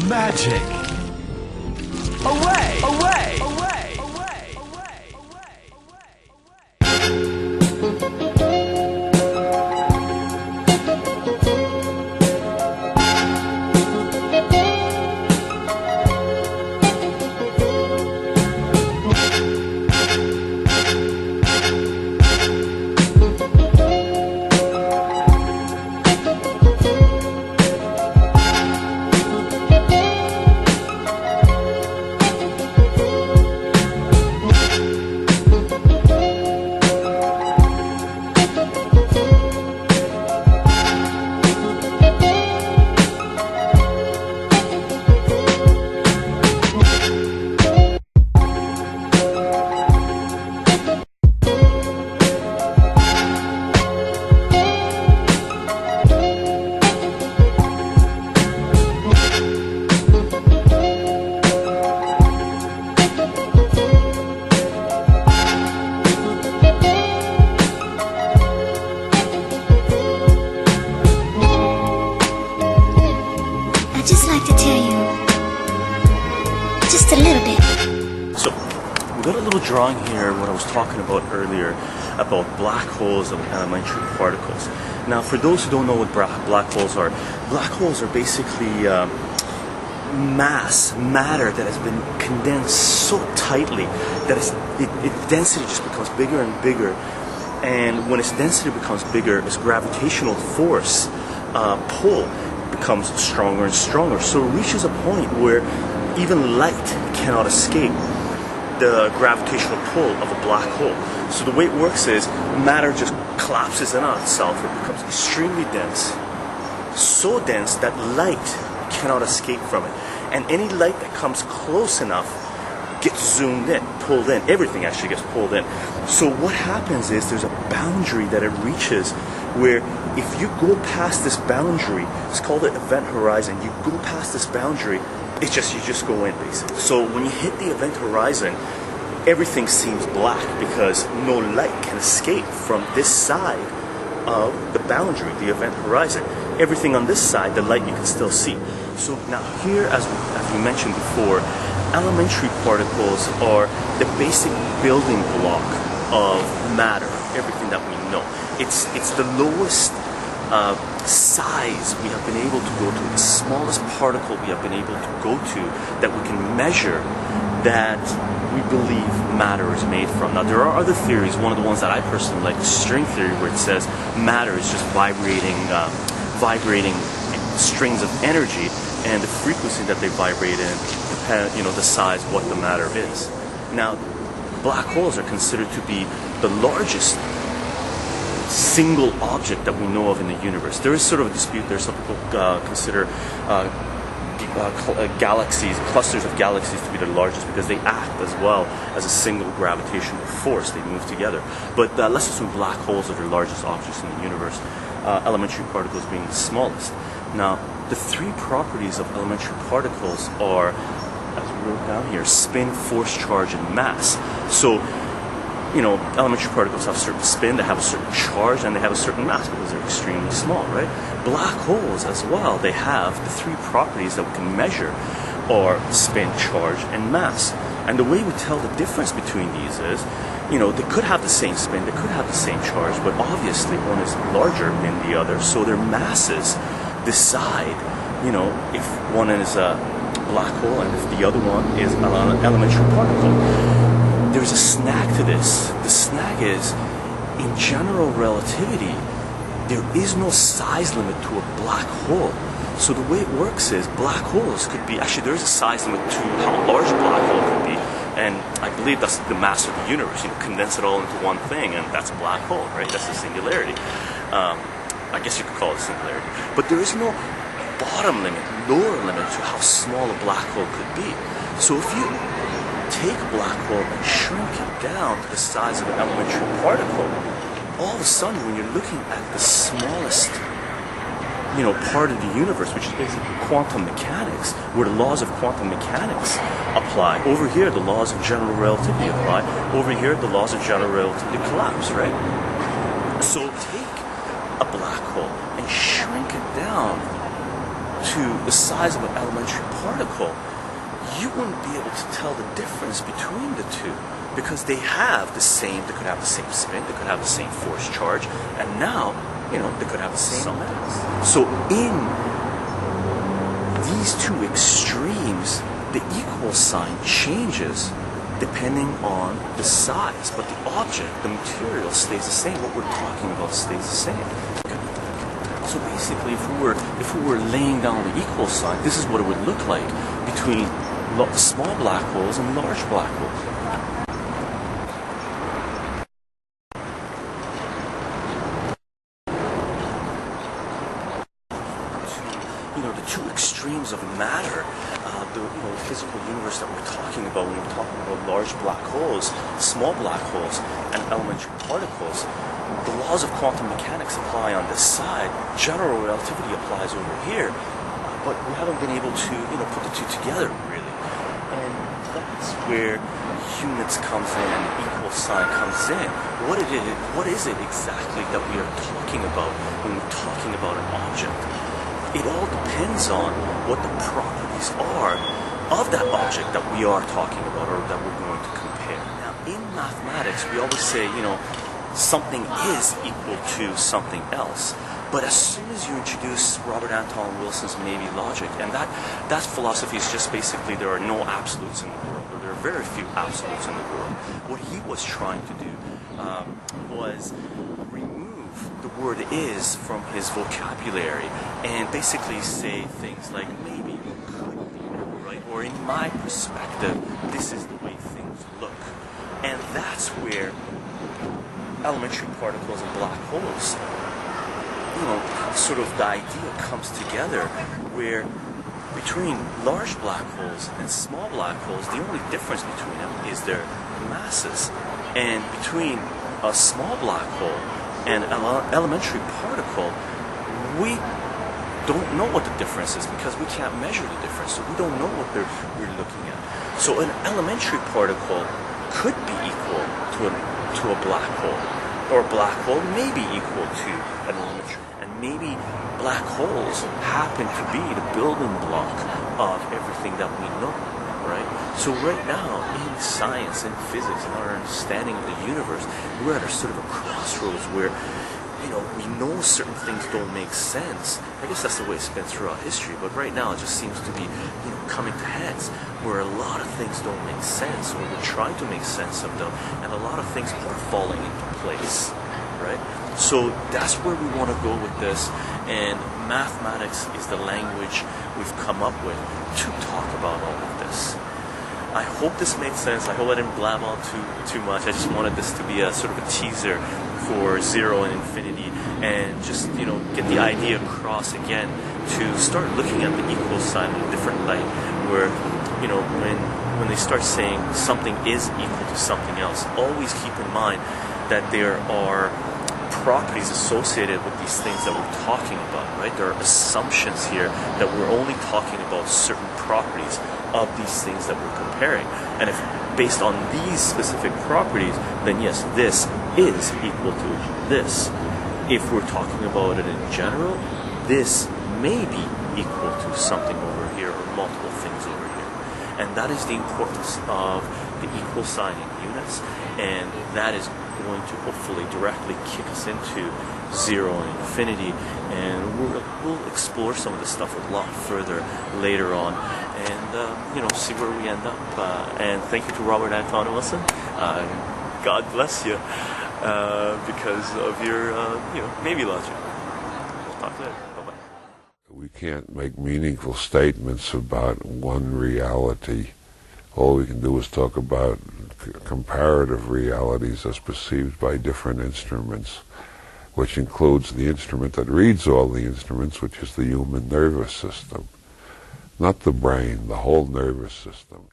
Magic! Away! Away! Away! I'd just like to tell you just a little bit. So, we got a little drawing here, what I was talking about earlier, about black holes and elementary particles. Now, for those who don't know what black holes are basically matter that has been condensed so tightly that its density just becomes bigger and bigger. And when its density becomes bigger, its gravitational force, pull, becomes stronger and stronger. So it reaches a point where even light cannot escape the gravitational pull of a black hole. So the way it works is matter just collapses in on itself. It becomes extremely dense, so dense that light cannot escape from it. And any light that comes close enough gets zoomed in, pulled in. Everything actually gets pulled in. So what happens is there's a boundary that it reaches where if you go past this boundary, it's called the event horizon, you go past this boundary, you just go in basically. So when you hit the event horizon, everything seems black because no light can escape from this side of the boundary, the event horizon. Everything on this side, the light you can still see. So now here, as we mentioned before, elementary particles are the basic building block of matter, everything that we know. It's the lowest size we have been able to go to, the smallest particle we have been able to go to that we can measure that we believe matter is made from. Now there are other theories. One of the ones that I personally like is string theory, where it says matter is just vibrating strings of energy, and the frequency that they vibrate in depends, the size of what the matter is. Now, black holes are considered to be the largest single object that we know of in the universe. There is sort of a dispute there. Some people consider galaxies, clusters of galaxies, to be the largest because they act as well as a single gravitational force. They move together. But let's assume black holes are the largest objects in the universe, elementary particles being the smallest. Now, the three properties of elementary particles are, as we wrote down here, spin, force, charge, and mass. So, elementary particles have a certain spin, they have a certain charge, and they have a certain mass because they're extremely small, right? Black holes as well, they have the three properties that we can measure are spin, charge, and mass. And the way we tell the difference between these is, they could have the same spin, they could have the same charge, but obviously one is larger than the other, so their masses decide, if one is a black hole and if the other one is an elementary particle. There's a snag to this. The snag is, in general relativity, there is no size limit to a black hole. So the way it works is black holes could be, actually there is a size limit to how large a black hole could be, and I believe that's the mass of the universe. Condense it all into one thing, and that's a black hole, right? That's the singularity. I guess you could call it singularity. But there is no bottom limit, lower limit to how small a black hole could be. So if you take a black hole and shrink it down to the size of an elementary particle, all of a sudden when you're looking at the smallest part of the universe, which is basically quantum mechanics, where the laws of quantum mechanics apply. Over here, the laws of general relativity apply. Over here, the laws of general relativity collapse, right? So take a black hole and shrink it down to the size of an elementary particle, you wouldn't be able to tell the difference between the two, because they could have the same spin, they could have the same force charge, and now, they could have the same mass. So in these two extremes, the equal sign changes depending on the size, but the object, the material stays the same. What we're talking about stays the same. So basically, if we were laying down the equal sign, this is what it would look like between small black holes and large black holes. The two extremes of matter, the physical universe that we're talking about when we're talking about large black holes, small black holes, and elementary particles, the laws of quantum mechanics apply on this side. General relativity applies over here, but we haven't been able to, put the two together really. And that's where units comes in and the equal sign comes in. What is it exactly that we are talking about when we're talking about an object? It all depends on what the properties are of that object that we are talking about or that we're going to compare. Now, in mathematics, we always say, something is equal to something else. But as soon as you introduce Robert Anton Wilson's maybe logic, and that philosophy is just basically there are no absolutes in the world, or there are very few absolutes in the world. What he was trying to do was remove the word is from his vocabulary and basically say things like maybe, could be, right? Or in my perspective, this is the way things look. And that's where elementary particles and black holes, sort of the idea comes together, where between large black holes and small black holes, the only difference between them is their masses. And between a small black hole and an elementary particle, we don't know what the difference is because we can't measure the difference, so we don't know what we're looking at. So an elementary particle could be equal to a black hole, or a black hole may be equal to an elementary, and maybe black holes happen to be the building block of everything that we know, right? So right now, in science and physics and our understanding of the universe, we're at a sort of a crossroads where, we know certain things don't make sense. I guess that's the way it's been throughout history, but right now it just seems to be, coming to heads, where a lot of things don't make sense, or we're trying to make sense of them, and a lot of things are falling into place, right? So that's where we want to go with this, and mathematics is the language we've come up with to talk about all of this. I hope this made sense. I hope I didn't blab on too much. I just wanted this to be a sort of a teaser for zero and infinity, and just get the idea across again to start looking at the equal sign in a different light, where when they start saying something is equal to something else, always keep in mind that there are properties associated with these things that we're talking about, right? There are assumptions here that we're only talking about certain properties of these things that we're comparing. And if based on these specific properties, then yes, this is equal to this. If we're talking about it in general, this may be equal to something over here or multiple things over here. And that is the importance of the equal sign in units, and that is going to hopefully directly kick us into zero and infinity, and we'll explore some of this stuff a lot further later on, and see where we end up. And thank you to Robert Anton Wilson. God bless you because of your maybe logic. We'll talk later. Bye-bye. We can't make meaningful statements about one reality. All we can do is talk about comparative realities as perceived by different instruments, which includes the instrument that reads all the instruments, which is the human nervous system. Not the brain, the whole nervous system.